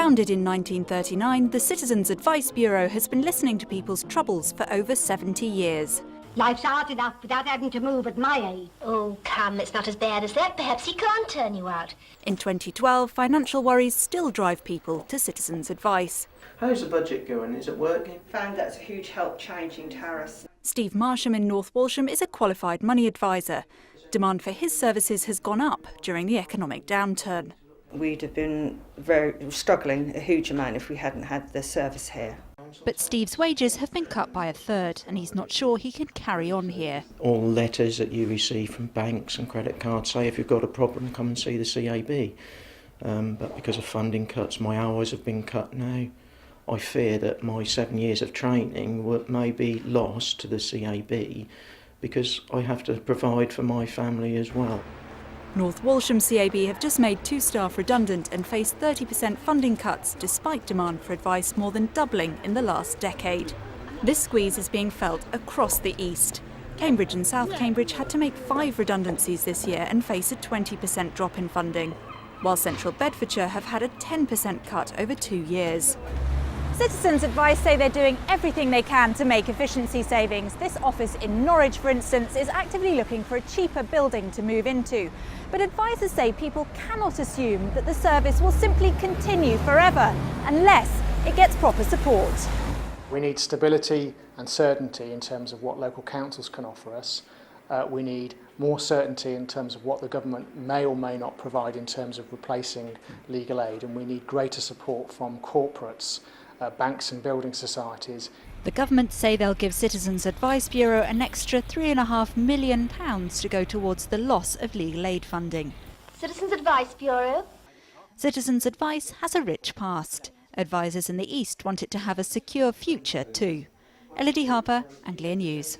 Founded in 1939, the Citizens Advice Bureau has been listening to people's troubles for over 70 years. Life's hard enough without having to move at my age. Oh, come, it's not as bad as that. Perhaps he can't turn you out. In 2012, financial worries still drive people to Citizens Advice. How's the budget going? Is it working? Found that's a huge help changing tariffs. Steve Marsham in North Walsham is a qualified money advisor. Demand for his services has gone up during the economic downturn. We'd have been struggling a huge amount if we hadn't had the service here. But Steve's wages have been cut by a third, and he's not sure he can carry on here. All letters that you receive from banks and credit cards say if you've got a problem, come and see the CAB. But because of funding cuts, my hours have been cut now. I fear that my 7 years of training may be lost to the CAB because I have to provide for my family as well. North Walsham CAB have just made 2 staff redundant and face 30% funding cuts despite demand for advice more than doubling in the last decade. This squeeze is being felt across the east. Cambridge and South Cambridge had to make 5 redundancies this year and face a 20% drop in funding, while Central Bedfordshire have had a 10% cut over 2 years. Citizens Advice say they're doing everything they can to make efficiency savings. This office in Norwich, for instance, is actively looking for a cheaper building to move into. But advisors say people cannot assume that the service will simply continue forever unless it gets proper support. We need stability and certainty in terms of what local councils can offer us. We need more certainty in terms of what the government may or may not provide in terms of replacing legal aid, and we need greater support from corporates, banks and building societies. The government say they'll give Citizens Advice Bureau an extra £3.5 million to go towards the loss of legal aid funding. Citizens Advice Bureau. Citizens Advice has a rich past. Advisors in the East want it to have a secure future too. Elodie Harper, Anglia News.